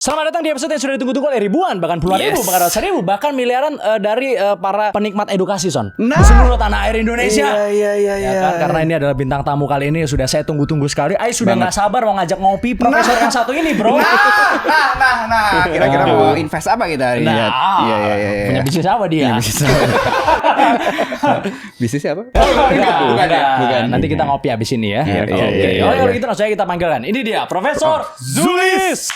Selamat datang di episode yang sudah ditunggu-tunggu oleh ribuan, bahkan puluhan ribu, bahkan ratusan ribu, bahkan miliaran dari para penikmat edukasi, Son. Di seluruh tanah air Indonesia. Iya. Kan? Karena ini adalah bintang tamu kali ini sudah saya tunggu-tunggu sekali. Ai sudah nggak sabar mau ngajak ngopi profesor yang satu ini, bro. Nah. Kira-kira mau invest apa kita hari ini? Iya. Punya bisnis apa dia? Bisnis apa? Bukan. Nanti kita ngopi abis ini ya. Iya. Kalau gitu langsung aja kita panggilkan. Ini dia Profesor Zulis.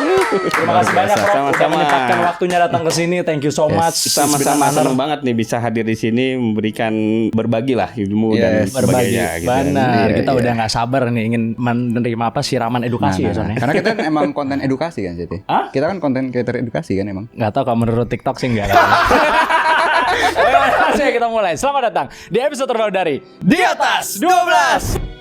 Terima kasih banyak, Prof. Sudah menyempatkan waktunya datang ke sini. Thank you so much. Sama-sama senang banget nih bisa hadir di sini memberikan berbagi lah ilmu dan berbagi. sebagainya. Gitu. Benar. Kita udah nggak sabar nih ingin menerima apa siraman edukasi ya, Son. Karena kita kan emang konten edukasi kan, Jadi. Kita kan konten creator edukasi kan emang. Nggak tahu kalau menurut TikTok sih nggak. Langsung kita mulai. Selamat datang di episode terbaru dari Di Atas 12.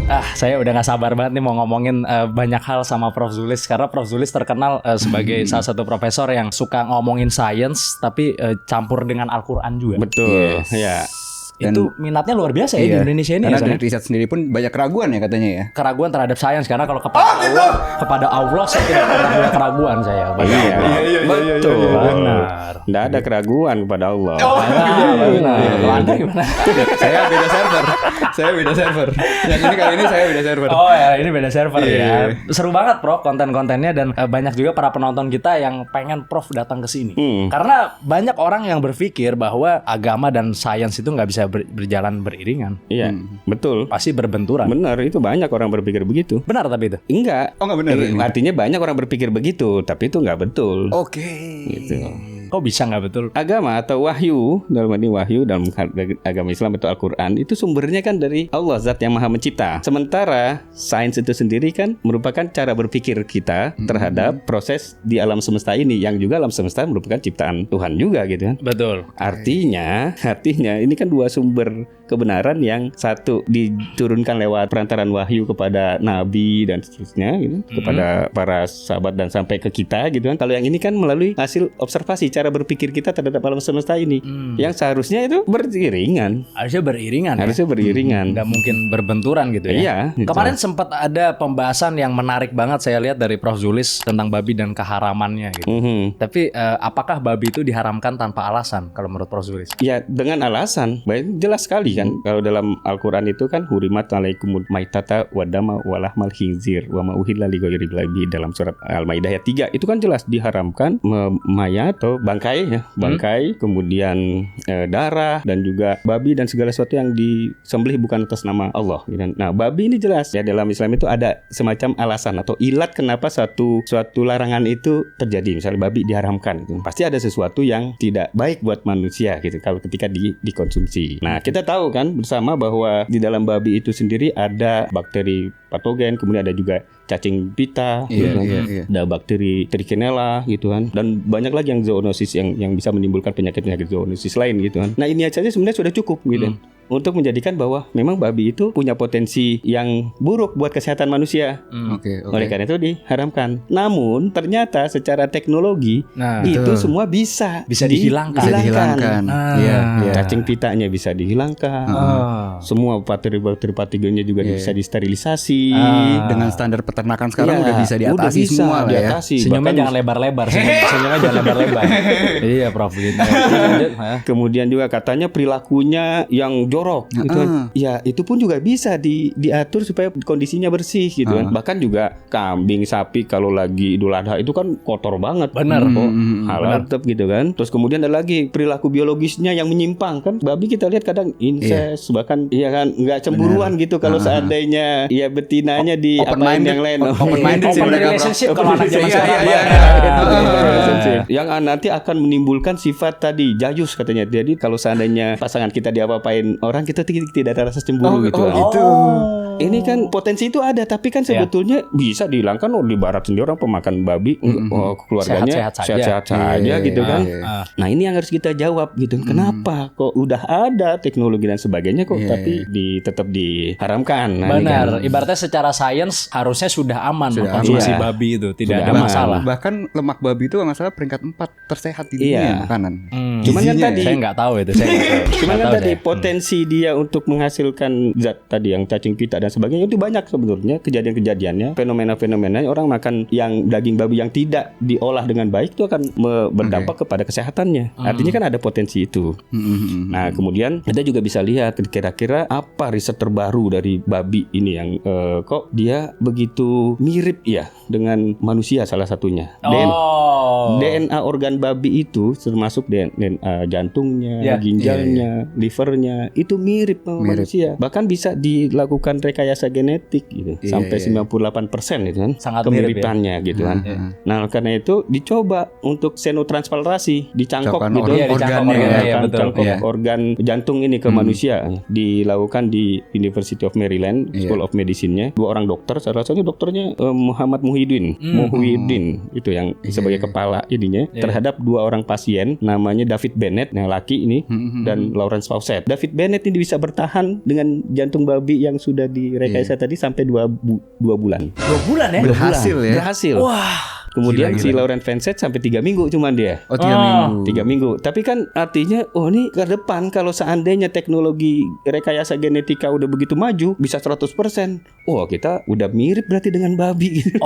Saya udah gak sabar banget nih mau ngomongin banyak hal sama Prof Zulis. Karena Prof Zulis terkenal sebagai salah satu profesor yang suka ngomongin sains tapi campur dengan Al-Quran juga. Betul, ya. Itu minatnya luar biasa ya di Indonesia ini. Karena ya, dari riset sendiri pun banyak keraguan ya katanya ya. Keraguan terhadap sains. Karena kalau kepada Allah saya tidak pernah punya keraguan saya. Iya. Betul. Benar. Nggak ada keraguan kepada Allah. Benar. Kalau Anda gimana? Saya beda server. Yang ini kali ini saya beda server. Oh ya, ini beda server ya. Seru banget, Prof, konten-kontennya dan banyak juga para penonton kita yang pengen Prof datang ke sini. Karena banyak orang yang berpikir bahwa agama dan sains itu nggak bisa berjalan beriringan. Iya, betul. Pasti berbenturan. Benar, itu banyak orang berpikir begitu. Benar tapi itu? Enggak. Oh, nggak benar. Artinya banyak orang berpikir begitu, tapi itu nggak betul. Oke. Gitu. Kok bisa nggak betul? Agama atau wahyu, dalam ini wahyu dalam agama Islam atau Al-Quran itu sumbernya kan dari Allah, Zat yang Maha Mencipta. Sementara sains itu sendiri kan merupakan cara berpikir kita terhadap proses di alam semesta ini, yang juga alam semesta merupakan ciptaan Tuhan juga gitu kan. Betul. Artinya ini kan dua sumber kebenaran yang satu diturunkan lewat perantaran wahyu kepada nabi dan seterusnya gitu, kepada para sahabat dan sampai ke kita gitu kan. Kalau yang ini kan melalui hasil observasi cara berpikir kita terhadap alam semesta ini yang seharusnya itu beriringan. Harusnya beriringan. Nggak mungkin berbenturan gitu ya. Iya. Gitu. Kemarin sempat ada pembahasan yang menarik banget saya lihat dari Prof Zulis tentang babi dan keharamannya gitu. Tapi apakah babi itu diharamkan tanpa alasan kalau menurut Prof Zulis? Ya dengan alasan, baik jelas sekali kan. Kalau dalam Al-Quran itu kan hurimat alaikumul maitata wadama walahmal khinzir wa ma uhilla li ghairillahi dalam surat Al-Maidah ayat 3 itu kan jelas diharamkan mayat atau bangkai, kemudian darah dan juga babi dan segala sesuatu yang disembelih bukan atas nama Allah. Nah, babi ini jelas ya dalam Islam itu ada semacam alasan atau ilat kenapa suatu larangan itu terjadi. Misalnya babi diharamkan, gitu. Pasti ada sesuatu yang tidak baik buat manusia gitu kalau ketika dikonsumsi. Nah, kita tahu kan bersama bahwa di dalam babi itu sendiri ada bakteri patogen, kemudian ada juga cacing pita, ada bakteri Trichinella gitu kan, dan banyak lagi yang zoonosis yang bisa menimbulkan penyakit zoonosis lain gitu kan. Nah ini aja sebenarnya sudah cukup gitu untuk menjadikan bahwa memang babi itu punya potensi yang buruk buat kesehatan manusia. Oleh karena itu diharamkan. Namun ternyata secara teknologi itu semua bisa dihilangkan. Cacing pitanya bisa dihilangkan. Semua bakteri patogennya juga bisa disterilisasi. Dengan standar peternakan sekarang udah bisa diatasi semua lah ya. Senyumnya jangan lebar-lebar. Senyumnya jangan lebar-lebar. Iya, Prof gitu. Kemudian juga katanya perilakunya yang jorok gitu kan. Ya, itu pun juga bisa diatur supaya kondisinya bersih gitu kan. Bahkan juga kambing, sapi kalau lagi Idul Adha itu kan kotor banget. Benar kok. Halal tetap gitu kan. Terus kemudian ada lagi perilaku biologisnya yang menyimpang kan. Babi kita lihat kadang incest, bahkan iya kan enggak cemburuan gitu kalau seandainya ya betinanya di apain yang lain. Open minded sih mereka. Relationship kalau anak zaman sekarang. Yang nanti akan menimbulkan sifat tadi jayus katanya. Jadi kalau seandainya pasangan kita diapa-apain orang, kita tidak ada rasa cemburu gitu. Ini kan potensi itu ada, tapi kan sebetulnya bisa dihilangkan. Di barat sendiri orang pemakan babi, keluarganya sehat-sehat saja gitu kan. Nah ini yang harus kita jawab gitu. Kenapa kok udah ada teknologi dan sebagainya kok tapi tetap diharamkan? Nah, benar. Ibaratnya secara sains harusnya sudah aman mengkonsumsi babi itu, tidak ada masalah. Bahkan lemak babi itu nggak salah peringkat 4 tersehat di dunia makanan. Cuman kan tadi saya nggak tahu itu. Cuman kan tadi potensi dia untuk menghasilkan zat tadi yang cacing pita dan sebagainya itu banyak sebenarnya kejadian-kejadiannya, fenomena-fenomenanya orang makan yang daging babi yang tidak diolah dengan baik itu akan berdampak kepada kesehatannya. Artinya kan ada potensi itu. Nah kemudian kita juga bisa lihat kira-kira apa riset terbaru dari babi ini yang kok dia begitu mirip ya dengan manusia salah satunya. DNA organ babi itu termasuk DNA jantungnya, ginjalnya, livernya itu mirip sama manusia. Bahkan bisa dilakukan rekayasa genetik gitu. Sampai 98% itu kan. Sangat kemiripannya mirip, gitu kan. Nah, karena itu dicoba untuk xenotransplantasi, dicangkok gitu. Cangkok organ jantung ini ke manusia. Dilakukan di University of Maryland, School of Medicine-nya. 2 orang dokter, salah satunya dokternya Muhammad Muhyiddin itu yang sebagai kepala ininya terhadap 2 orang pasien namanya David Bennett yang laki ini dan Lawrence Fawcett. David Bennett ini bisa bertahan dengan jantung babi yang sudah direkayasa tadi sampai 2 bulan. 2 bulan ya? Berhasil. Wah. Kemudian si Lawrence Fawcett sampai 3 minggu cuman dia. 3 minggu. 3 minggu. Tapi kan artinya ini ke depan kalau seandainya teknologi rekayasa genetika udah begitu maju bisa 100%. Kita udah mirip berarti dengan babi gitu.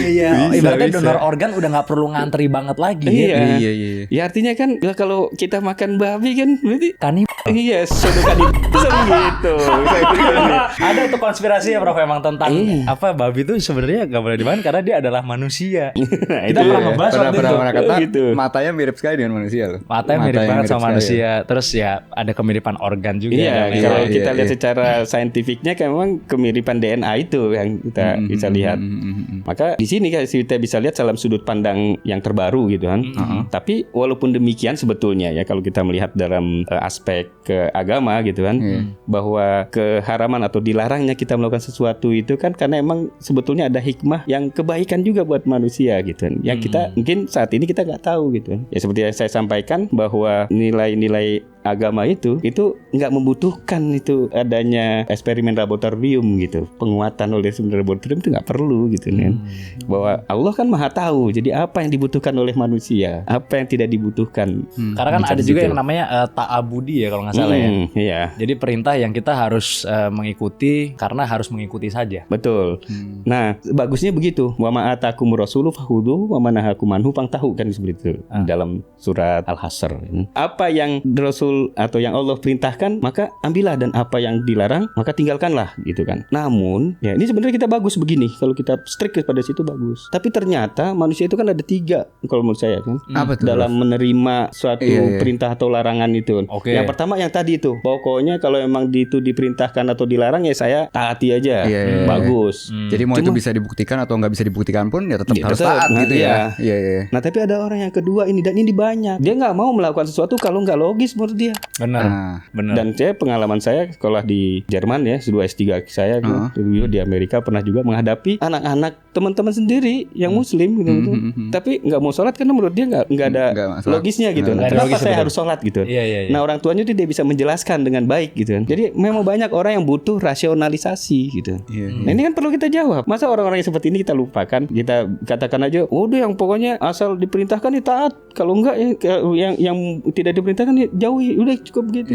Iya. Ibaratnya donor organ udah nggak perlu ngantri banget lagi. Iya. Ya artinya kan kalau kita makan babi kan berarti iya, sudah gitu. Ada tuh konspirasi ya Prof emang tentang apa babi itu sebenarnya nggak boleh dimakan karena dia adalah manusia. Kita pernah ngebahas waktu itu. Gitu. Matanya mirip sekali dengan manusia loh. Matanya mirip banget sama manusia. Terus ya ada kemiripan organ juga. Iya, kalau kita lihat secara saintifiknya kan memang kemiripan DNA itu yang kita bisa lihat. Maka di sini kita bisa lihat dalam sudut pandang yang terbaru gitu kan. Tapi walaupun demikian sebetulnya ya kalau kita melihat dalam aspek ke agama gitu kan, bahwa keharaman atau dilarangnya kita melakukan sesuatu itu kan karena emang sebetulnya ada hikmah yang kebaikan juga buat manusia gitu kan. Yang kita mungkin saat ini kita nggak tahu gitu kan. Ya seperti yang saya sampaikan bahwa nilai-nilai agama itu nggak membutuhkan itu adanya eksperimen laboratorium gitu. Penguatan oleh eksperimen laboratorium itu nggak perlu gitu kan. Bahwa Allah kan maha tahu. Jadi apa yang dibutuhkan oleh manusia, apa yang tidak dibutuhkan. Karena kan ada juga yang namanya ta'abudi ya kalau nggak salah ya. Iya. Jadi perintah yang kita harus mengikuti karena harus mengikuti saja. Betul. Nah bagusnya begitu. Wa ma atakum rasulu fakhudhu wa ma nahakum anhu fangtahu kan seperti itu dalam surat Al-Hasr. Apa yang Rasul atau yang Allah perintahkan maka ambillah dan apa yang dilarang maka tinggalkanlah gitu kan. Namun ya ini sebenarnya kita bagus begini kalau kita strict pada situ bagus. Tapi ternyata manusia itu kan ada 3 kalau menurut saya kan dalam menerima suatu perintah atau larangan itu. Yang pertama yang tadi itu pokoknya kalau memang itu diperintahkan atau dilarang ya saya taati aja. Bagus. Jadi mau itu bisa dibuktikan atau nggak bisa dibuktikan pun ya tetap harus taat gitu ya. Nah tapi ada orang yang kedua ini dan ini banyak. Dia nggak mau melakukan sesuatu kalau nggak logis menurut dia. Benar. Dan pengalaman saya sekolah di Jerman ya, S2 S3 saya dulu di Amerika pernah juga menghadapi anak-anak teman-teman sendiri yang Muslim gitu. Tapi nggak mau sholat karena menurut dia nggak ada logisnya gitu. Kenapa saya harus sholat gitu? Nah orang tuanya itu dia bisa menjelaskan dengan baik gitu kan. Jadi memang banyak orang yang butuh rasionalisasi gitu. Nah ini kan perlu kita jawab. Masa orang-orang yang seperti ini kita lupakan? Kita katakan aja, udah yang pokoknya asal diperintahkan ya taat. Kalau enggak ya yang tidak diperintahkan ya jauhi. Udah cukup gitu.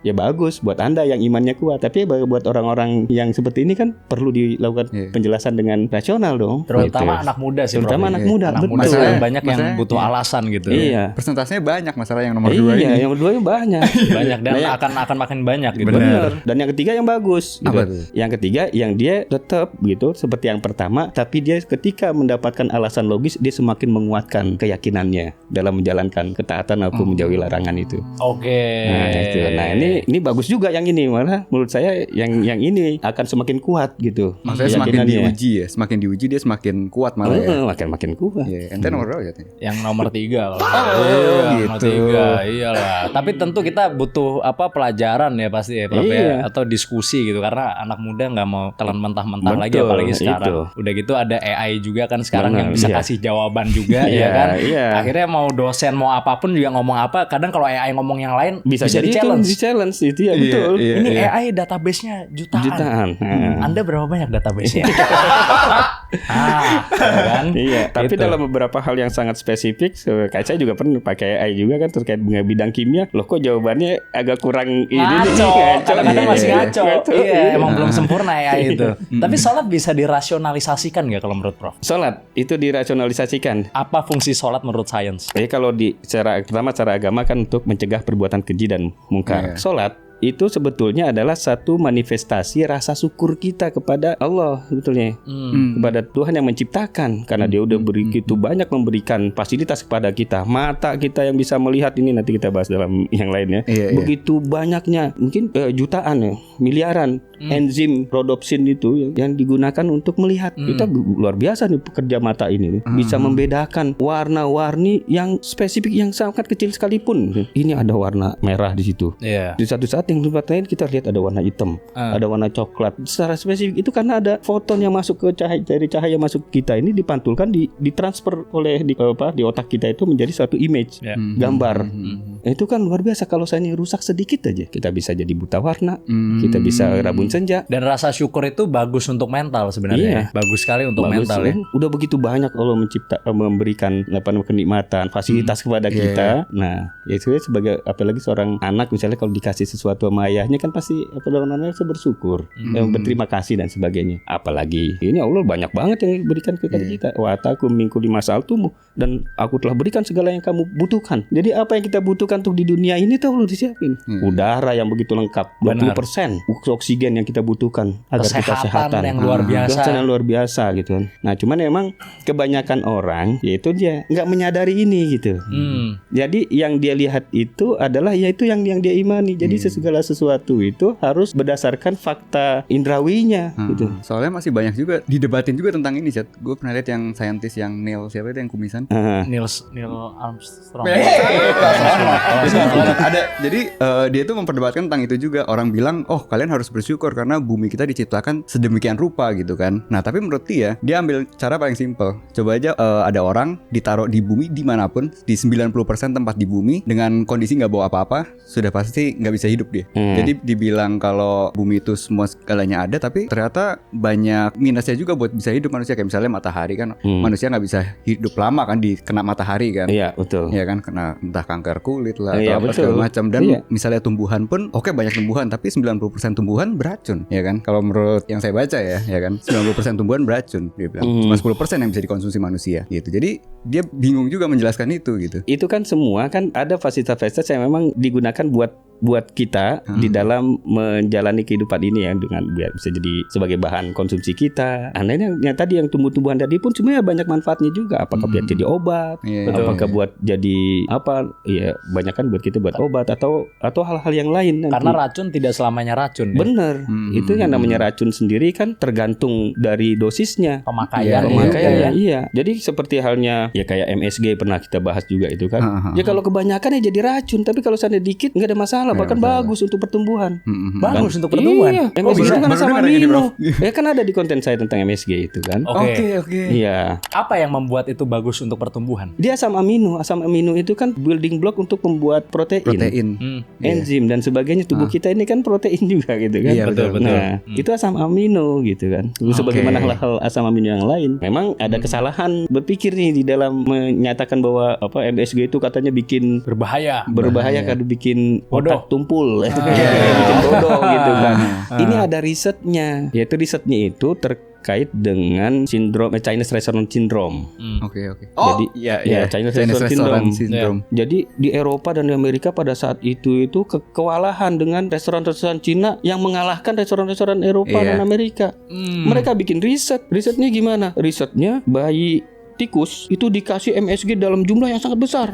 Ya bagus buat Anda yang imannya kuat. Tapi buat orang-orang yang seperti ini kan perlu dilakukan penjelasan dengan rasional dong. Terutama anak muda sih. Terutama anak muda. Betul. Masalah banyak yang butuh alasan gitu. Persentasenya banyak masalah yang nomor 2 ini. Iya, yang kedua banyak. Banyak dan akan makin banyak gitu. Benar. Dan yang ketiga yang bagus gitu. Yang ketiga yang dia tetap gitu seperti yang pertama, tapi dia ketika mendapatkan alasan logis dia semakin menguatkan keyakinannya dalam menjalankan ketaatan atau menjauhi larangan itu. Nah, itu. Nah, ini bagus juga yang ini, malah menurut saya yang ini akan semakin kuat gitu. Maksudnya semakin diuji ya, semakin diuji dia semakin kuat malah ya. Makin kuat. Iya, ente nomor berapa jatuhnya? Yang nomor 3 kalau. Nomor gitu. 3, iyalah. Tapi tentu kita butuh pelajaran ya pasti ya, Prof, ya, atau diskusi gitu karena anak muda nggak mau telan mentah-mentah lagi apalagi sekarang. Udah gitu ada AI juga kan sekarang yang bisa kasih jawaban juga ya kan. Akhirnya mau dosen mau apapun juga ngomong apa, kadang kalau AI ngomong yang lain bisa di challenge itu ya betul. Ini AI database-nya jutaan. Anda berapa banyak database-nya? Kan? Iya, tapi dalam beberapa hal yang sangat spesifik, kayak saya juga pernah pakai AI juga kan terkait dengan bidang kimia. Loh kok jawabannya agak kurang ngaco. Kadang-kadang masih ngaco. Iya, emang belum sempurna AI itu. Tapi sholat bisa dirasionalisasikan nggak kalau menurut Prof? Sholat itu dirasionalisasikan. Apa fungsi sholat menurut sains? Kalau secara agama kan untuk mencegah perbuatan keji dan mungkar. Sholat itu sebetulnya adalah satu manifestasi rasa syukur kita kepada Allah sebetulnya, kepada Tuhan yang menciptakan, karena Dia udah begitu banyak memberikan fasilitas kepada kita. Mata kita yang bisa melihat, ini nanti kita bahas dalam yang lainnya. Begitu banyaknya, mungkin jutaan ya, miliaran enzim rhodopsin itu yang digunakan untuk melihat. Kita luar biasa nih pekerja mata ini, bisa membedakan warna-warni yang spesifik yang sangat kecil sekalipun. Ini ada warna merah di situ. Di satu saat yang tempat lain kita lihat ada warna hitam, ada warna coklat. Secara spesifik itu karena ada foton yang masuk ke cahaya masuk kita ini dipantulkan, ditransfer oleh di otak kita itu menjadi suatu image, gambar. Itu kan luar biasa. Kalau saya ini rusak sedikit aja, kita bisa jadi buta warna, kita bisa rabun senja. Dan rasa syukur itu bagus untuk mental sebenarnya. Bagus sekali untuk mental ya. Udah begitu banyak Allah memberikan kenikmatan, fasilitas kepada kita. Nah, itu sebagai apalagi seorang anak misalnya kalau dikasih sesuatu sama ayahnya kan pasti bersyukur, berterima kasih dan sebagainya. Apalagi ini Allah banyak banget yang diberikan kepada kita. Wa atakum min kulli ma sa'altum, dan aku telah berikan segala yang kamu butuhkan. Jadi apa yang kita butuhkan untuk di dunia ini tuh Allah disiapin. Udara yang begitu lengkap, 20% oksigen yang kita butuhkan agar kita sehatan yang luar biasa. Yang luar biasa gitu kan. Nah, cuman memang kebanyakan orang yaitu dia nggak menyadari ini gitu. Jadi yang dia lihat itu adalah yaitu yang dia imani. Jadi segala sesuatu itu harus berdasarkan fakta indrawinya gitu. Soalnya masih banyak juga didebatin juga tentang ini, Chat. Gue pernah lihat yang saintis yang Neil siapa itu yang kumisan? Neil Armstrong. Ada. Jadi dia itu memperdebatkan tentang itu juga. Orang bilang, "Oh, kalian harus bersyukur karena bumi kita diciptakan sedemikian rupa gitu kan." Nah, tapi menurut dia ambil cara paling simpel. Coba aja ada orang ditaruh di bumi dimanapun, di 90% tempat di bumi dengan kondisi nggak bawa apa-apa, sudah pasti nggak bisa hidup dia. Jadi dibilang kalau bumi itu semua segalanya ada, tapi ternyata banyak minusnya juga buat bisa hidup manusia. Kayak misalnya matahari kan, manusia nggak bisa hidup lama kan di kena matahari kan. Iya, betul. Iya kan, kena entah kanker kulit lah atau apa segala macam. Dan misalnya tumbuhan pun banyak tumbuhan, tapi 90% tumbuhan beracun, ya kan? Kalau menurut yang saya baca ya kan, 90% tumbuhan beracun dia bilang. Cuma 10% yang bisa dikonsumsi manusia gitu. Jadi dia bingung juga menjelaskan itu gitu. Itu kan semua kan ada fasilitas-fasilitas yang memang digunakan buat kita di dalam menjalani kehidupan ini ya, dengan biar bisa jadi sebagai bahan konsumsi kita. Anehnya yang tadi yang tumbuh-tumbuhan tadi pun sebenarnya banyak manfaatnya juga. Apakah buat jadi obat, apakah buat jadi apa? Ya banyak kan buat kita buat obat atau hal-hal yang lain nanti. Karena racun tidak selamanya racun. Bener. Itu yang namanya racun sendiri kan tergantung dari dosisnya. Pemakaian. Iya. Jadi seperti halnya ya kayak MSG pernah kita bahas juga itu kan. Ya kalau kebanyakan ya jadi racun, tapi kalau sana dikit nggak ada masalah. Bahkan bagus untuk pertumbuhan. Bagus untuk pertumbuhan. Iya. MSG itu kan asam amino. Ya kan ada di konten saya tentang MSG itu kan. Oke. Iya. Apa yang membuat itu bagus untuk pertumbuhan? Dia asam amino. Asam amino itu kan building block untuk membuat protein. Enzim dan sebagainya. Tubuh kita ini kan protein juga gitu kan. Iya, betul. Nah, itu asam amino gitu kan. Sebagaimana hal-hal asam amino yang lain. Memang ada kesalahan berpikir nih di dalam menyatakan bahwa MSG itu katanya bikin berbahaya karena bikin bodoh tumpul, bikin bodoh gitu kan. Ini ada risetnya, yaitu risetnya itu terkait dengan sindrom Chinese Restaurant Syndrome. Oke. Jadi Chinese Restaurant Syndrome. Jadi di Eropa dan di Amerika pada saat itu kewalahan dengan restoran-restoran Cina yang mengalahkan restoran-restoran Eropa dan Amerika. Mereka bikin risetnya gimana? Risetnya bayi tikus itu dikasih MSG dalam jumlah yang sangat besar.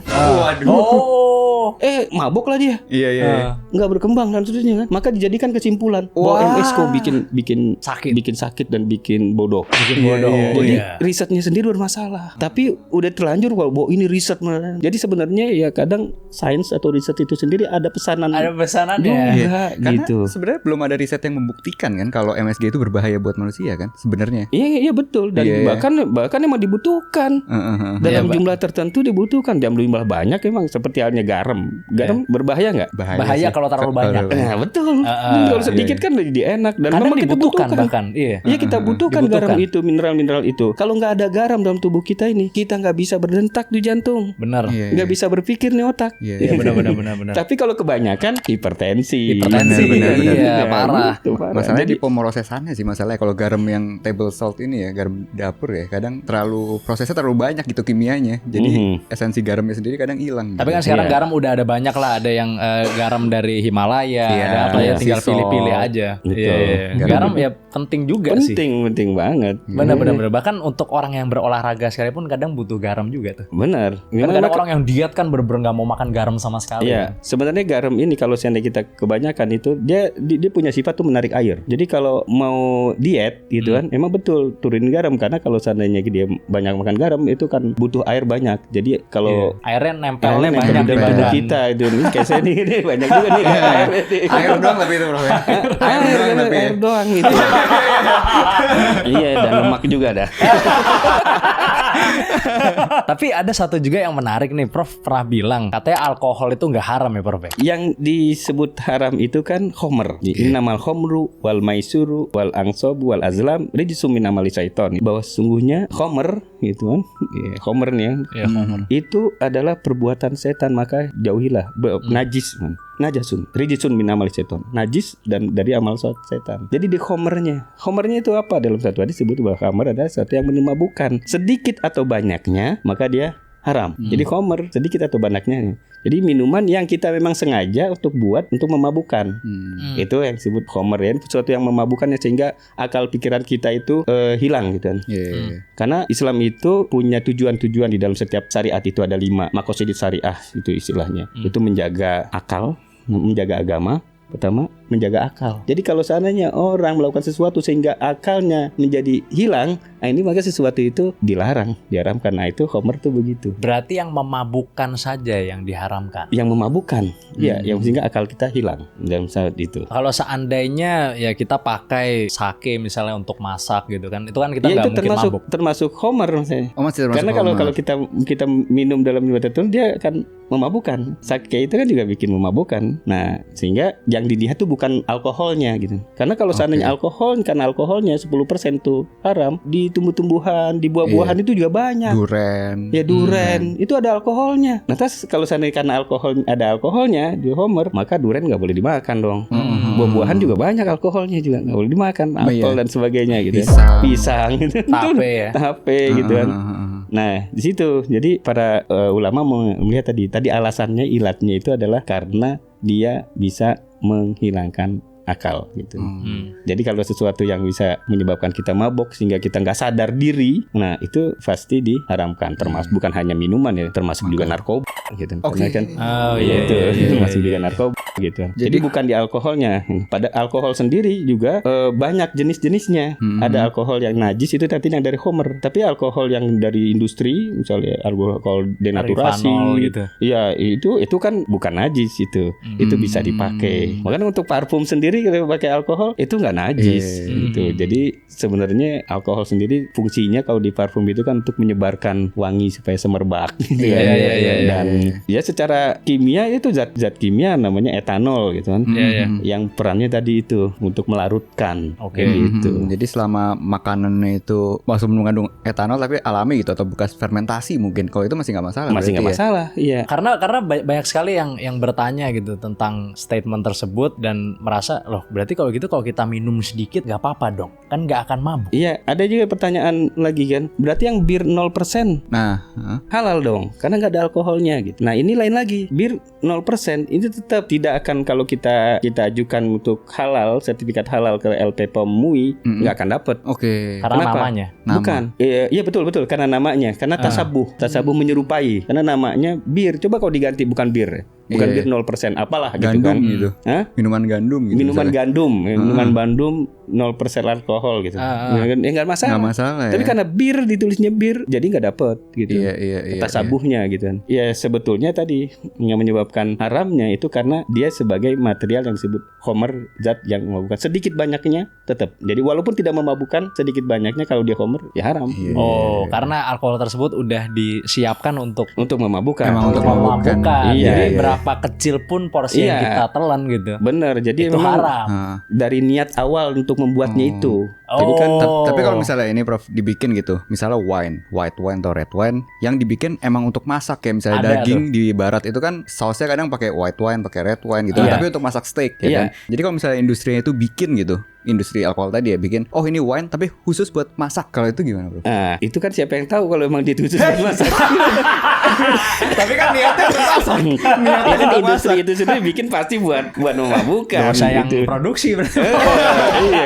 Mabok lah dia. Iya. Nggak berkembang dan seterusnya kan. Maka dijadikan kesimpulan bahwa MS kok bikin sakit dan bikin bodoh. Jadi risetnya sendiri bermasalah. Tapi udah terlanjur bahwa ini riset. Jadi sebenarnya ya kadang sains atau riset itu sendiri ada pesanannya. Karena Gitu. sebenarnya belum ada riset yang membuktikan kan kalau MSG itu berbahaya buat manusia kan sebenarnya. Iya betul. Dan bahkan emang dibutuhkan. Dalam jumlah tertentu dibutuhkan. Dalam jumlah banyak emang seperti halnya garam. Garam berbahaya nggak? Bahaya kalau terlalu banyak. Nah, betul. Kalau sedikit kan jadi enak dan kadang memang kita dibutuhkan butuhkan. bahkan. Iya kita butuhkan garam itu, mineral-mineral itu. Kalau nggak ada garam dalam tubuh kita ini, kita nggak bisa berdetak di jantung. Benar. Nggak bisa berpikir nih otak. Iya benar. Tapi kalau kebanyakan hipertensi. Benar. Iya, parah. Masalahnya di pemrosesannya sih masalahnya. Kalau garam yang table salt ini ya, garam dapur ya, kadang prosesnya terlalu banyak gitu kimianya. Jadi esensi garamnya sendiri kadang hilang. Tapi kan sekarang garam udah ada banyak lah, ada yang garam dari Himalaya, ada apa ya, tinggal pilih-pilih aja. Garam ya penting juga sih. Penting banget. Benar. Bahkan untuk orang yang berolahraga sekalipun kadang butuh garam juga tuh. Benar. Kan kadang orang yang diet kan bener-bener nggak mau makan garam sama sekali. Iya, sebenarnya garam ini kalau seandainya kita kebanyakan itu dia punya sifat tuh menarik air. Jadi kalau mau diet gitu kan, emang betul turunin garam karena kalau seandainya dia banyak makan garam itu kan butuh air banyak. Jadi kalau airnya nempel banyak di badan kita itu nih kayak saya nih banyak juga nih air doang tapi itu bro ya. Air doang gitu. Iya dan lemak juga ada. Tapi ada satu juga yang menarik nih, Prof pernah bilang katanya alkohol itu nggak haram ya, Prof. Yang disebut haram itu kan khomer. Innamal khomru wal maisuru wal angsobu wal azlam rijsum min amali syaiton. Bahwa sesungguhnya khomer gitu kan. Khomer nih itu adalah perbuatan setan, maka jauhilah najis man. Najasun, rijisun min amal setan. Najis dan dari amal setan. Jadi di khomernya itu apa? Dalam satu hadis disebut bahwa khomer adalah sesuatu yang memabukkan. Sedikit atau banyaknya, maka dia haram. Jadi khomer sedikit atau banyaknya. Jadi minuman yang kita memang sengaja untuk memabukkan. Itu yang disebut khomer ya. Sesuatu yang memabukkan sehingga akal pikiran kita itu hilang gitu kan. Karena Islam itu punya tujuan-tujuan di dalam setiap syariat itu ada 5 maqasidus syariah itu istilahnya. Itu menjaga akal, menjaga agama. Pertama, menjaga akal. Jadi kalau seandainya orang melakukan sesuatu sehingga akalnya menjadi hilang, ini maka sesuatu itu diharamkan. Nah itu khomer tuh begitu. Berarti yang memabukkan saja yang diharamkan. Yang memabukkan, ya, yang sehingga akal kita hilang dalam saat itu. Kalau seandainya ya kita pakai sake misalnya untuk masak gitu kan, itu kan kita nggak mungkin mabuk. Termasuk khomer misalnya. Karena kalau kita minum dalam jumlah tertentu dia akan memabukkan. Sake itu kan juga bikin memabukkan. Nah sehingga yang dilihat tuh bukan alkoholnya gitu. Karena kalau seandainya karena alkoholnya 10% tuh haram, di tumbuh-tumbuhan, di buah-buahan itu juga banyak. Duren. Itu ada alkoholnya. Nah, terus kalau seandainya karena ada alkoholnya di homer, maka duren nggak boleh dimakan dong. Buah-buahan juga banyak alkoholnya juga nggak boleh dimakan, apel dan sebagainya gitu. Pisang gitu. Tape gitu kan. Nah, di situ jadi para ulama melihat tadi alasannya ilatnya itu adalah karena dia bisa menghilangkan akal gitu. Jadi kalau sesuatu yang bisa menyebabkan kita mabok sehingga kita nggak sadar diri, nah itu pasti diharamkan. Termasuk bukan hanya minuman ya, termasuk juga narkoba gitu. Karena kan termasuk juga narkoba gitu. Jadi bukan di alkoholnya. Pada alkohol sendiri juga banyak jenis-jenisnya. Ada alkohol yang najis itu nanti yang dari khomer. Tapi alkohol yang dari industri, misalnya alkohol denaturasi, gitu. Ya itu kan bukan najis itu. Itu bisa dipakai. Makanya untuk parfum sendiri kalau pakai alkohol itu nggak najis gitu. Jadi sebenarnya alkohol sendiri fungsinya kalau di parfum itu kan untuk menyebarkan wangi supaya semerbak gitu kan. Dan ya secara kimia itu zat kimia namanya etanol gitu kan. Yang perannya tadi itu untuk melarutkan. Gitu. Jadi selama makanannya itu masuk mengandung etanol tapi alami gitu atau bekas fermentasi mungkin, kalau itu masih nggak masalah. Masih nggak masalah. Iya. Karena banyak sekali yang bertanya gitu tentang statement tersebut dan merasa loh berarti kalau gitu kalau kita minum sedikit gak apa-apa dong, kan gak akan mabuk. Iya, ada juga pertanyaan lagi kan, berarti yang bir 0% halal dong karena gak ada alkoholnya gitu. Nah ini lain lagi, bir 0% itu tetap tidak akan, kalau kita ajukan untuk halal, sertifikat halal ke LPPOM MUI gak akan dapat. Karena namanya bukan. Iya betul karena namanya, karena tasabuh menyerupai, karena namanya bir. Coba kalau diganti bukan bir bukan Iya. bir 0%, apalah gitu Gandum kan. gitu. Hah? Minuman gandum gitu. Minuman misalnya. gandum, minuman Bandung 0% alkohol gitu. Nggak masalah. Nggak masalah Tapi ya. karena bir ditulisnya bir, jadi nggak dapet gitu. Iya. Tasabuhnya gitu kan. Ya sebetulnya tadi yang menyebabkan haramnya itu karena dia sebagai material yang disebut homer, zat yang memabukkan. Sedikit banyaknya tetap. Jadi walaupun tidak memabukkan, sedikit banyaknya kalau dia homer ya haram. Iya. Oh, karena alkohol tersebut udah disiapkan untuk Untuk memabukkan. Emang untuk memabukkan. Jadi Iya. berapa kecil pun porsi yang Iya. kita telan gitu. Bener. Jadi Itu memang haram. Nah, dari niat awal untuk membuatnya itu. Oh. Jadi kan tapi kalau misalnya ini Prof dibikin gitu, misalnya white wine atau red wine yang dibikin emang untuk masak kayak misalnya Ada daging di barat itu kan sausnya kadang pakai white wine, pakai red wine gitu, Iya. tapi untuk masak steak ya Iya. kan. Jadi kalau misalnya industrinya itu bikin gitu, industri alkohol tadi ya bikin, oh ini wine tapi khusus buat masak, kalau itu gimana Bro? nah, itu kan siapa yang tahu kalau emang dia khusus buat masak. Tapi kan niatnya untuk masak. Itu industri itu sendiri bikin pasti buat memabukkan. Dosa yang gitu. produksi berarti. Iya.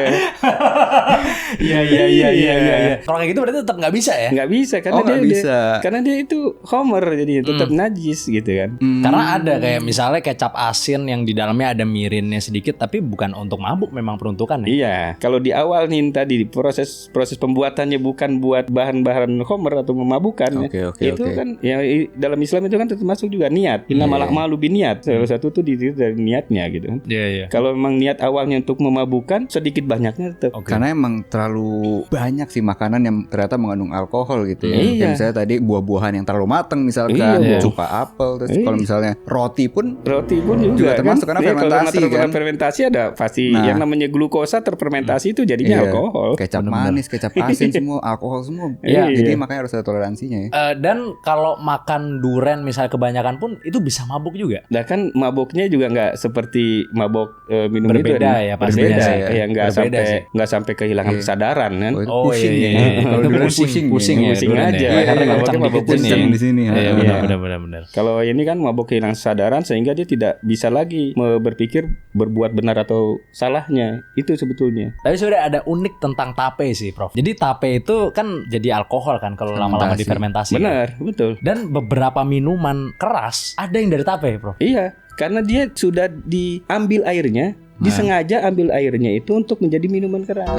Iya. Kalau kayak gitu berarti tetap nggak bisa ya? Nggak bisa karena Oh, nggak bisa. karena dia itu homer jadi tetap najis gitu kan. Karena ada kayak misalnya kecap asin yang di dalamnya ada mirinnya sedikit, tapi bukan untuk mabuk, memang peruntukan ya. Iya, kalau di awal nih tadi proses pembuatannya bukan buat bahan-bahan homer atau memabukkan, Oke, itu oke. kan ya dalam Islam itu kan termasuk juga niat. Innamal a'malu binniyat. Salah satu tuh diri dari niatnya gitu kan. Iya. Kalau memang niat awalnya untuk memabukkan, sedikit banyaknya tetap. Karena emang terlalu banyak sih makanan yang ternyata mengandung alkohol gitu ya. Iya. Kayak misalnya tadi buah-buahan yang terlalu matang misalkan, Iya. cuka apel, terus Iya. kalau misalnya roti pun Roti pun juga, Juga termasuk karena Iya, kalau fermentasi, kan? fermentasi ada pasti Nah. yang namanya glukosa terfermentasi itu jadinya iya, alkohol. kecap manis, kecap asin semua alkohol semua. Iya. Jadi makanya harus ada toleransinya ya. Dan kalau makan duren misalnya kebanyakan pun itu bisa mabuk juga. Nah kan mabuknya juga nggak seperti mabuk minum Berbeda itu ya, pastinya berbeda sih. ya nggak Berbeda sampai sih. nggak sampai kehilangan Iya. kesadaran kan. Oh, itu Oh pusing iya. ya. Kalau Itu durian pusing ya. Pusing durian aja. ya. Iya, Karena iya, kencang mabuk dikit pusing sini. di sini. Iya, Heeh. benar. Kalau ini kan mabuk kehilangan kesadaran sehingga dia tidak bisa lagi berpikir berbuat benar atau salahnya itu sebetulnya. Tapi sebenarnya ada unik tentang tape sih, Prof. Jadi tape itu kan jadi alkohol kan kalau lama-lama Fermentasi. difermentasi. Benar, betul. Dan beberapa minuman keras ada yang dari tape, Prof. Iya, karena dia sudah diambil airnya, disengaja ambil airnya itu untuk menjadi minuman keras.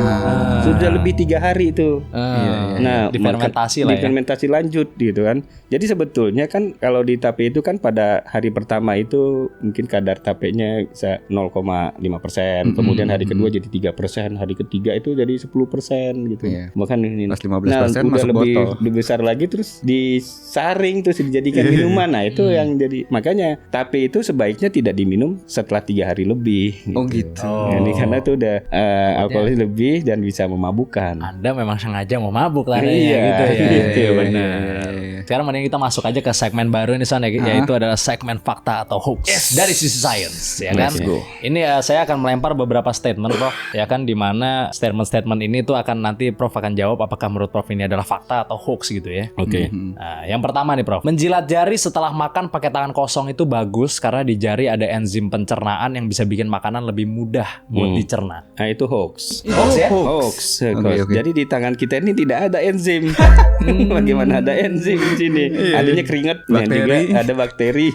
Sudah lebih 3 hari itu. Nah, difermentasi lah ya. difermentasi lanjut gitu kan. Jadi sebetulnya kan kalau di tape itu kan pada hari pertama itu mungkin kadar tapenya bisa 0,5%, kemudian hari kedua jadi 3%, hari ketiga itu jadi 10% gitu. Iya. Bahkan ini Pas 15% udah masuk lebih, botol. lebih besar lagi terus disaring terus dijadikan minuman. Nah, itu yang jadi makanya tape itu sebaiknya tidak diminum setelah 3 hari lebih. Oh gitu. Jadi karena itu udah alkoholnya lebih dan bisa memabukkan. Anda memang sengaja mau mabuk lah Iya, gitu ya. gitu, Iya, benar. Sekarang mending kita masuk aja ke segmen baru ini Son, yaitu adalah segmen fakta atau hoax dari sisi science ya kan. Let's go. Ini saya akan melempar beberapa statement Prof ya kan, di mana statement-statement ini tuh akan nanti Prof akan jawab apakah menurut Prof ini adalah fakta atau hoax gitu ya. Oke. Nah, yang pertama nih Prof, menjilat jari setelah makan pakai tangan kosong itu bagus karena di jari ada enzim pencernaan yang bisa bikin makanan lebih mudah buat dicerna. Nah, itu hoax. Hoax ya? Hoax. Oke. Jadi di tangan kita ini tidak ada enzim. Bagaimana ada enzim di sini? Adanya keringat, yang Bakteri. juga ada bakteri.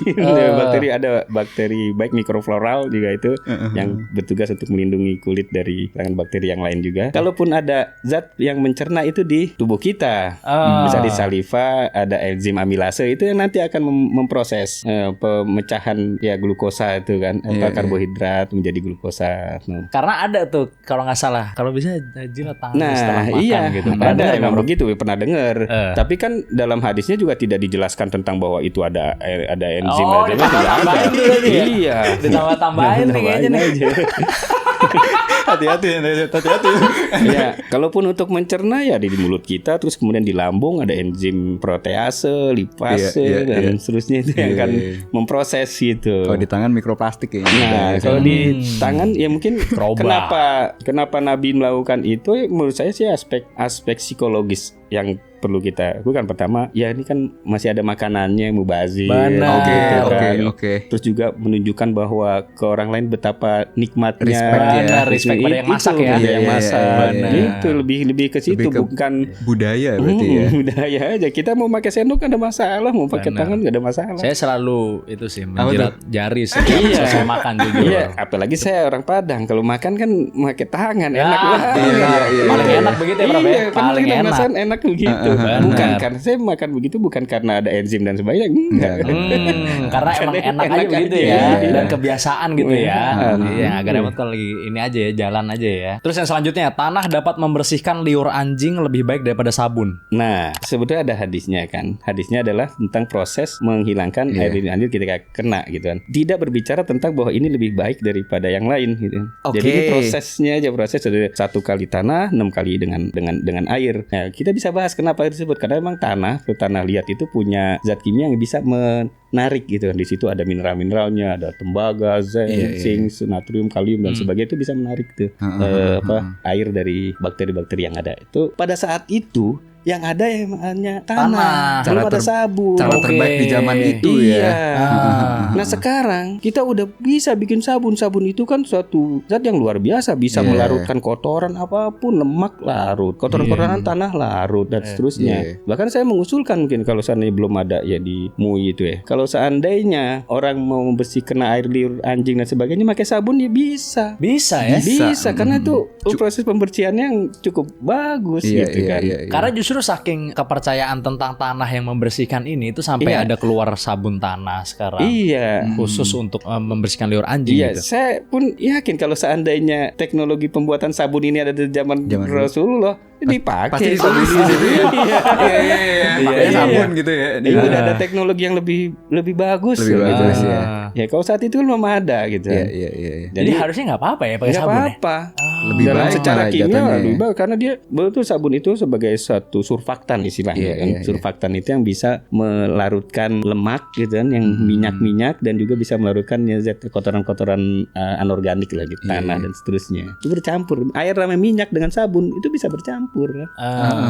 Ada bakteri baik mikrofloral juga itu yang bertugas untuk melindungi kulit dari serangan bakteri yang lain juga. Kalaupun ada zat yang mencerna itu di tubuh kita, bisa di saliva, ada enzim amilase itu yang nanti akan memproses pemecahan ya glukosa itu kan, karbohidrat menjadi glukosa. Nah. Karena ada tuh kalau nggak salah, kalau bisa jilat tangan setelah Nah, makan iya, gitu. Pernah ada dengar emang nggak, Prof? begitu, pernah dengar. Tapi kan dalam hadisnya juga tidak dijelaskan tentang bahwa itu ada enzim Oh, ada ditambah-tambahin tuh berarti ya? Iya. Ditambah-tambahin nih kayaknya nih. Hati-hati. Ya, kalaupun untuk mencerna ya di mulut kita, terus kemudian di lambung ada enzim protease, lipase dan seterusnya itu yang akan memproses gitu. Kalau di tangan mikroplastik kayaknya. Nah, kalau di tangan ya mungkin kenapa Nabi melakukan itu menurut saya sih aspek psikologis yang perlu kita lakukan pertama, ya ini kan masih ada makanannya mubazir. Benar. Oke. Terus juga menunjukkan bahwa ke orang lain betapa nikmatnya. Respect pada yang masak ya. Yang masak. Benar. Itu lebih ke situ, Lebih ke bukan budaya berarti ya. budaya aja. Kita mau pakai sendok nggak ada masalah, mau pakai Benar. tangan nggak ada masalah. Saya selalu itu sih menjilat jari saya makan juga. Iya, apalagi saya orang Padang. Kalau makan kan pakai tangan, enak banget. Iya. Paling enak begitu ya, Prof. Iya, Paling kita enak. ngerasain enak begitu. Benar. Bukan karena saya makan begitu bukan karena ada enzim dan sebagainya. Enggak. Karena emang enak aja begitu aja. ya, Iya. dan kebiasaan gitu ya. Iya. Iya, agak repot kalau lagi ini aja ya, jalan aja ya. Terus yang selanjutnya, tanah dapat membersihkan liur anjing lebih baik daripada sabun. Nah, sebetulnya ada hadisnya kan. Hadisnya adalah tentang proses menghilangkan air liur ketika kena gitu kan. Tidak berbicara tentang bahwa ini lebih baik daripada yang lain gitu. Oke. Jadi ini prosesnya aja, proses dari 1 kali tanah, 6 kali dengan air. Nah, kita bisa bahas kenapa disebut, karena memang tanah liat itu punya zat kimia yang bisa menarik gitu kan. Di situ ada mineral-mineralnya, ada tembaga, zinc, natrium, kalium dan sebagainya, itu bisa menarik tuh air dari bakteri-bakteri yang ada. Itu pada saat itu yang ada yang hanya tanah. Belum ada sabun. Cara terbaik di zaman itu ya. Nah sekarang kita udah bisa bikin sabun. Sabun itu kan suatu zat yang luar biasa, bisa melarutkan kotoran apapun, lemak larut, kotoran-kotoran tanah larut dan seterusnya. Bahkan saya mengusulkan mungkin kalau seandainya belum ada ya di MUI itu ya. Kalau seandainya orang mau membersihkan air liur anjing dan sebagainya pakai sabun ya bisa. Bisa ya? Bisa karena itu proses pembersihannya yang cukup bagus gitu kan. Karena justru saking kepercayaan tentang tanah yang membersihkan ini itu sampai ada keluar sabun tanah sekarang. Iya. Khusus untuk membersihkan liur anjing Iya, gitu. saya pun yakin kalau seandainya teknologi pembuatan sabun ini ada di zaman Rasulullah, dipakai. Pasti di situ ya. Iya. Pakai sabun gitu ya. Ini udah ada teknologi yang lebih bagus. Lebih bagus ya. Ya kalau saat itu kan belum ada gitu. Iya. Jadi harusnya nggak apa-apa ya pakai Nggak sabun apa-apa. Lebih Dalam baik secara malah kimia jatuhnya lebih ya. baik karena dia betul sabun itu sebagai satu surfaktan istilahnya kan. Surfaktan itu yang bisa melarutkan lemak gitu kan, yang minyak-minyak, dan juga bisa melarutkan zat kotoran-kotoran anorganik lah gitu, tanah dan seterusnya. Itu bercampur. Air sama minyak dengan sabun itu bisa bercampur kan.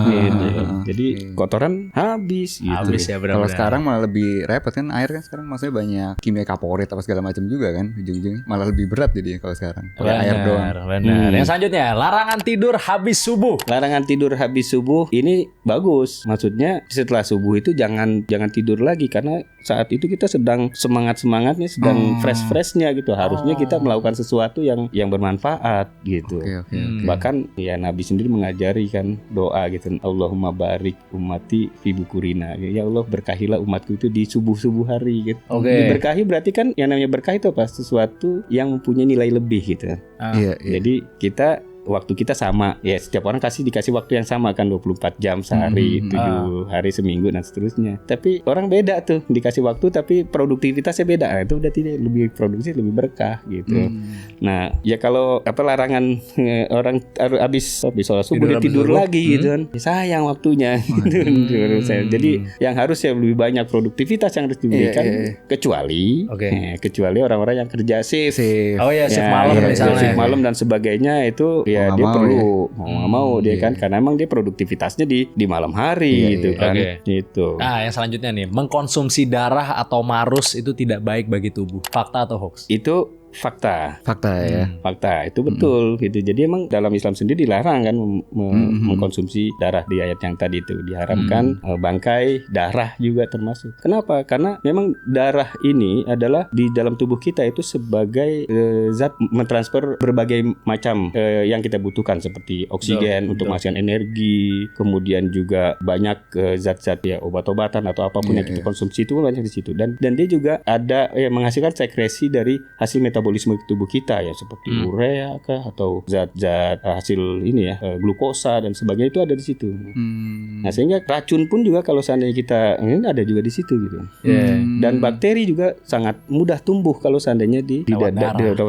Gitu. Jadi kotoran habis gitu. Habis ya benar-benar. Kalau sekarang malah lebih repot kan, air kan sekarang maksudnya banyak kimia kaporit apa segala macam juga kan, ujung-ujungnya malah lebih berat jadi kalau sekarang pakai air doang. Benar. Yang selanjutnya, larangan tidur habis subuh. Larangan tidur habis subuh ini bagus. Maksudnya setelah subuh itu jangan tidur lagi, karena saat itu kita sedang semangatnya, sedang fresh-freshnya gitu. Harusnya kita melakukan sesuatu yang bermanfaat gitu. Oke. Bahkan ya Nabi sendiri mengajari kan doa gitu. Allahumma barik ummati fi bukurina. Ya Allah, berkahilah umatku itu di subuh-subuh hari gitu. Diberkahi berarti kan yang namanya berkah itu apa? Sesuatu yang mempunyai nilai lebih gitu. Iya. Jadi kita waktu kita sama ya, setiap orang dikasih waktu yang sama kan, 24 jam sehari, 7 hari seminggu dan seterusnya. Tapi orang beda tuh, dikasih waktu tapi produktivitasnya beda. Nah, itu udah tidak lebih produktif, lebih berkah gitu. Nah ya kalau larangan orang habis sholat subuh dia tidur lagi gitu kan, sayang waktunya gitu. Jadi yang harus ya lebih banyak produktivitas yang harus diberikan, kecuali orang-orang yang kerja shift. Shift malam misalnya. Shift malam dan sebagainya itu ya dia perlu mau nggak mau dia kan, karena emang dia produktivitasnya di malam hari gitu kan. Gitu. Nah yang selanjutnya nih, mengkonsumsi darah atau marus itu tidak baik bagi tubuh. Fakta atau hoax? Itu fakta ya. Fakta itu betul gitu. Jadi emang dalam Islam sendiri dilarang kan mengkonsumsi darah. Di ayat yang tadi itu diharamkan bangkai, darah juga termasuk. Kenapa? Karena memang darah ini adalah di dalam tubuh kita itu sebagai zat mentransfer berbagai macam yang kita butuhkan, seperti oksigen untuk menghasilkan energi, kemudian juga banyak zat-zat ya, obat-obatan atau apapun yang kita konsumsi itu banyak di situ. Dan dia juga ada menghasilkan sekresi dari hasil metabolisme tubuh kita ya, seperti urea kah atau zat-zat hasil ini ya, glukosa dan sebagainya, itu ada di situ. Nah sehingga racun pun juga kalau seandainya kita ini ada juga di situ gitu. Dan bakteri juga sangat mudah tumbuh kalau seandainya di lewat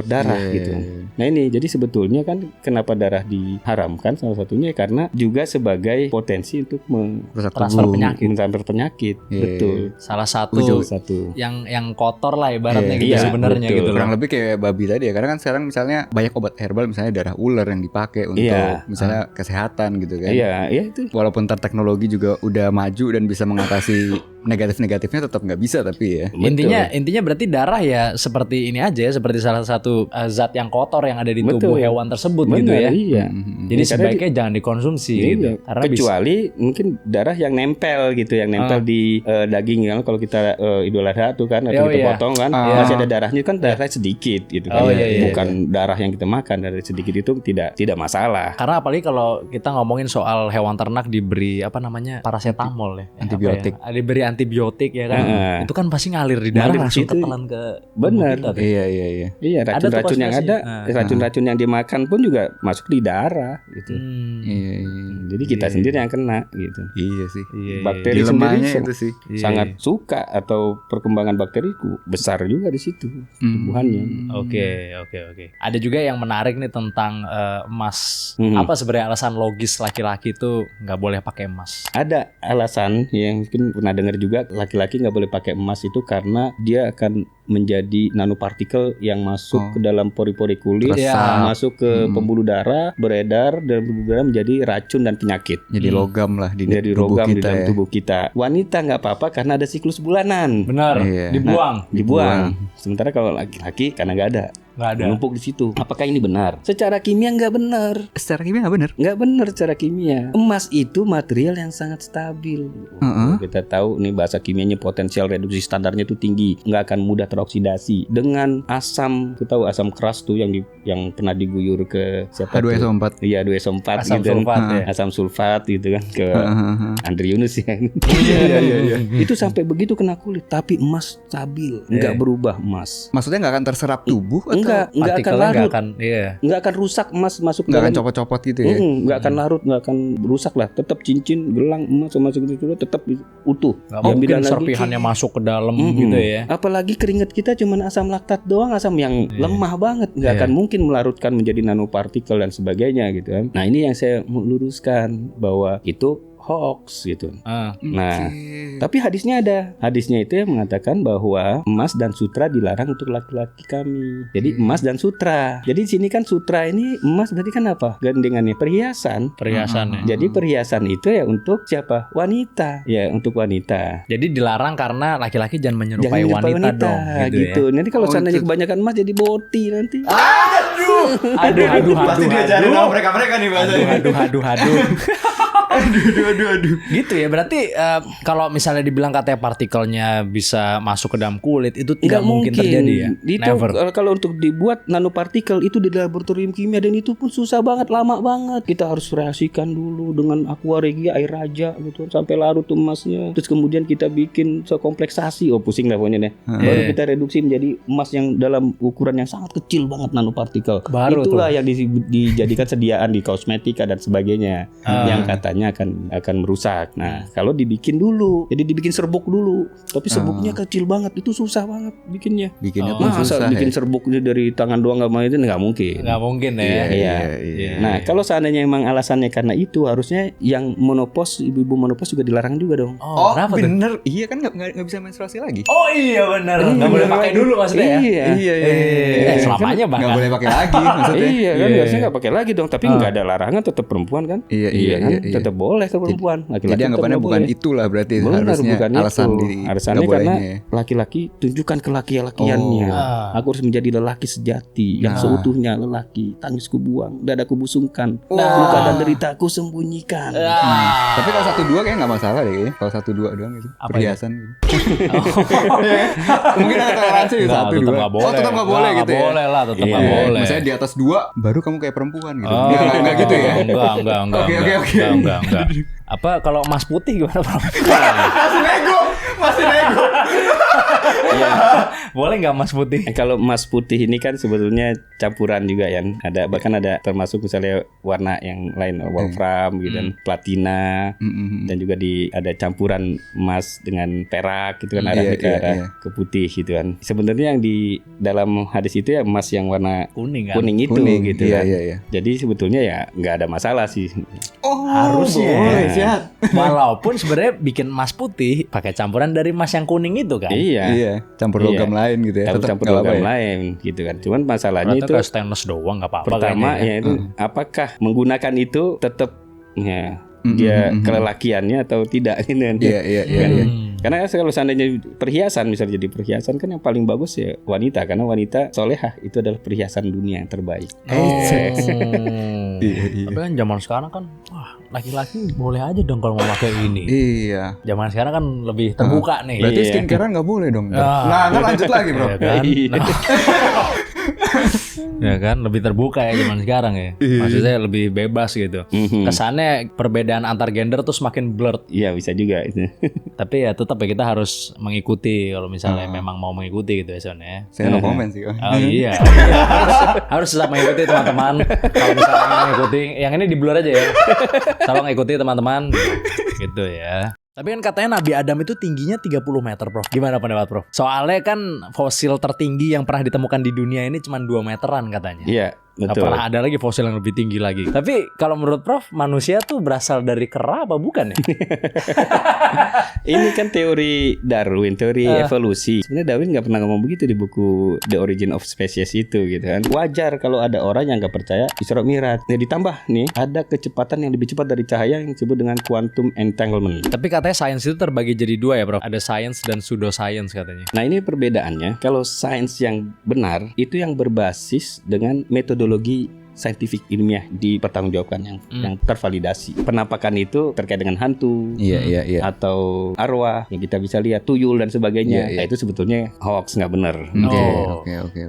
darah gitu. Nah ini jadi sebetulnya kan kenapa darah diharamkan, salah satunya karena juga sebagai potensi untuk transfer penyakit. Betul. Salah satu yang kotor lah ibaratnya gitu sebenarnya gitu. Kurang lebih kayak kayak babi tadi ya, karena kan sekarang misalnya banyak obat herbal, misalnya darah ular yang dipakai untuk misalnya kesehatan gitu kan. Iya, itu. Walaupun ntar teknologi juga udah maju dan bisa mengatasi negatif-negatifnya, tetap nggak bisa tapi ya. Intinya berarti darah ya seperti ini aja ya, seperti salah satu zat yang kotor yang ada di tubuh hewan tersebut. Bener, gitu ya. Iya. Jadi sebaiknya jangan dikonsumsi gitu. Karena kecuali mungkin darah yang nempel gitu, yang nempel di daging kan, kalau kita Idul Adha tuh kan atau kita potong kan masih ada darahnya kan, darah sedikit gitu kan. Bukan darah yang kita makan, darah sedikit itu tidak masalah. Karena apalagi kalau kita ngomongin soal hewan ternak diberi apa namanya paracetamol ya, antibiotik. Diberi antibiotik ya kan. Itu kan pasti ngalir di darah langsung ketelan ke benar. Iya, racun-racun yang ada, racun-racun yang dimakan pun juga masuk di darah gitu. Jadi kita sendiri yang kena gitu. Iya sih. Bakteri sendiri itu sih sangat suka, atau perkembangan bakteriku besar juga di situ tumbuhannya. Oke. Ada juga yang menarik nih tentang emas. Apa sebenarnya alasan logis laki-laki itu nggak boleh pakai emas? Ada alasan yang mungkin pernah dengar juga, laki-laki nggak boleh pakai emas itu karena dia akan menjadi nanopartikel yang masuk ke dalam pori-pori kulit, masuk ke pembuluh darah, beredar dan pembuluh darah menjadi racun dan penyakit. Jadi logam lah di dalam tubuh kita. Wanita nggak apa-apa karena ada siklus bulanan. Benar. Dibuang. Sementara kalau laki-laki karena nggak ada. Numpuk di situ. Apakah ini benar? Secara kimia nggak benar. Secara kimia nggak benar. Nggak benar secara kimia. Emas itu material yang sangat stabil. Kita tahu nih bahasa kimianya, potensial reduksi standarnya itu tinggi, nggak akan mudah teroksidasi. Dengan asam, kita tahu asam keras tuh yang pernah diguyur ke siapa H2SO4. Iya, H2SO4 asam gitu. Sulfat, ya. Asam sulfat gitu kan ke Andri Yunus ya. Iya. Itu sampai begitu kena kulit, tapi emas stabil, nggak berubah emas. Maksudnya nggak akan terserap tubuh? Enggak akan larut, nggak akan rusak emas masuk nggak akan copot-copot gitu ya? Nggak akan larut, nggak akan rusak lah. Tetap cincin, gelang emas sama segitu juga tetap utuh. Nggak mungkin serpihannya masuk ke dalam gitu ya. Apalagi keringat kita cuman asam laktat doang, asam yang lemah banget, nggak akan mungkin melarutkan menjadi nanopartikel dan sebagainya gitu kan. Nah ini yang saya meluruskan bahwa itu hoax gitu. Nah, tapi hadisnya ada. Hadisnya itu yang mengatakan bahwa emas dan sutra dilarang untuk laki-laki kami. Jadi emas dan sutra. Jadi di sini kan sutra ini emas berarti kan apa? Gandengannya perhiasan. Jadi perhiasan itu ya untuk siapa? Wanita. Ya, untuk wanita. Jadi dilarang karena laki-laki jangan menyerupai wanita dong gitu. Nanti kalau seandainya kebanyakan emas jadi boti nanti. Aduh. Pasti diajarin sama mereka nih bahasanya. Aduh. Aduh. Gitu ya, berarti kalau misalnya dibilang katanya partikelnya bisa masuk ke dalam kulit, itu tidak mungkin terjadi ya? Never. Kalau untuk dibuat nanopartikel itu di laboratorium kimia, dan itu pun susah banget, lama banget. Kita harus reaksikan dulu dengan aqua regia, air raja gitu sampai larut tuh emasnya. Terus kemudian kita bikin sekompleksasi, pusing lah pokoknya deh. Baru kita reduksi menjadi emas yang dalam ukuran yang sangat kecil banget, nanopartikel. Itulah yang dijadikan sediaan di kosmetika dan sebagainya, yang katanya akan merusak. Nah, kalau dibikin dulu, jadi dibikin serbuk dulu, tapi serbuknya kecil banget, itu susah banget bikinnya. Masa bikin serbuk dari tangan doang nggak mau, itu nggak mungkin. Nggak mungkin ya. Iya. Nah, kalau seandainya emang alasannya karena itu, harusnya yang menopause, ibu-ibu menopause juga dilarang juga dong. Kenapa bener? Iya kan nggak bisa menstruasi lagi. Oh iya benar. Nggak boleh pakai dulu maksudnya ya. Iya. Selamanya bahkan nggak boleh pakai lagi maksudnya. Iya kan, harusnya nggak pakai lagi dong. Tapi nggak ada larangan, tetap perempuan kan. Iya kan, tetap boleh ke perempuan. Laki-laki jadi anggapannya bukan itulah berarti harusnya alasan alasannya karena laki-laki tunjukkan kelaki-lakiannya. Aku harus menjadi lelaki sejati yang seutuhnya lelaki. Tangisku buang, dadaku busungkan, luka dan deritaku sembunyikan. Tapi kalau 1-2 kayaknya nggak masalah deh. Kalau 1-2 doang itu perhiasan gitu. Mungkin ada toleransi 1-2. Tetap nggak boleh gitu ya. Boleh lah, tetap nggak boleh. Misalnya di atas 2 baru kamu kayak perempuan gitu. Nggak gitu ya? Enggak. Enggak. Apa kalau emas putih gimana? Masih nego. Boleh nggak emas putih? Kalau emas putih ini kan sebetulnya campuran juga ya. Bahkan ada termasuk misalnya warna yang lain, wolfram gitu kan, platina, dan juga ada campuran emas dengan perak gitu kan, arahnya ke arah ke putih gitu kan. Sebenarnya yang di dalam hadis itu ya emas yang warna kuning itu gitu kan. Jadi sebetulnya ya nggak ada masalah sih. Harusnya. Walaupun sebenarnya bikin emas putih pakai campuran dari emas yang kuning itu kan. Iya. Campur logam lain gitu ya. Harus Tetap campur nggak apa-apa logam ya. lain gitu kan. Cuman masalahnya Berarti itu kayak stainless doang nggak apa-apa pertama kayaknya. ya itu apakah menggunakan itu tetap ya dia kelelakiannya atau tidak gitu kan. Iya, iya, iya. Kan? Iya. Karena kalau seandainya perhiasan, misalnya jadi perhiasan kan yang paling bagus ya wanita, karena wanita solehah itu adalah perhiasan dunia yang terbaik. Iya, iya. Tapi kan zaman sekarang kan, wah laki-laki boleh aja dong kalau mau pakai ini. Iya. Zaman sekarang kan lebih terbuka nih. Berarti Iya. skincarean nggak boleh dong. Ah. Nah, kan lanjut lagi bro. Ya kan? Iya. Nah. Ya kan, lebih terbuka ya zaman sekarang ya. Maksudnya lebih bebas gitu. Kesannya perbedaan antar gender tuh semakin blurred. Iya bisa juga itu. Tapi ya tetap ya kita harus mengikuti kalau misalnya memang mau mengikuti gitu ya Son ya. Saya no comment sih. Oh iya, harus tetap mengikuti teman-teman. Kalau misalnya ingin mengikuti, yang ini di blur aja ya. Tolong ikuti teman-teman, gitu ya. Tapi kan katanya Nabi Adam itu tingginya 30 meter, Prof. Gimana pendapat, Prof? Soalnya kan fosil tertinggi yang pernah ditemukan di dunia ini cuma 2 meteran katanya. Iya Gak betul. pernah ada lagi fosil yang lebih tinggi lagi. Tapi kalau menurut Prof, manusia tuh berasal dari kera apa bukan ya? Ini kan teori Darwin, teori evolusi. Sebenarnya Darwin nggak pernah ngomong begitu di buku The Origin of Species itu gitu kan. Wajar kalau ada orang yang nggak percaya Isra Mi'raj. Nah, ditambah nih ada kecepatan yang lebih cepat dari cahaya yang disebut dengan quantum entanglement. Tapi katanya sains itu terbagi jadi 2 ya, Prof. Ada sains dan pseudoscience katanya. Nah ini perbedaannya. Kalau sains yang benar itu yang berbasis dengan metodologi saintifik ilmiah dipertanggungjawabkan yang tervalidasi. Penampakan itu terkait dengan hantu, Iya. atau arwah yang kita bisa lihat, tuyul dan sebagainya. Iya. Nah, itu sebetulnya hoax, nggak benar. Oke, Oh. oke.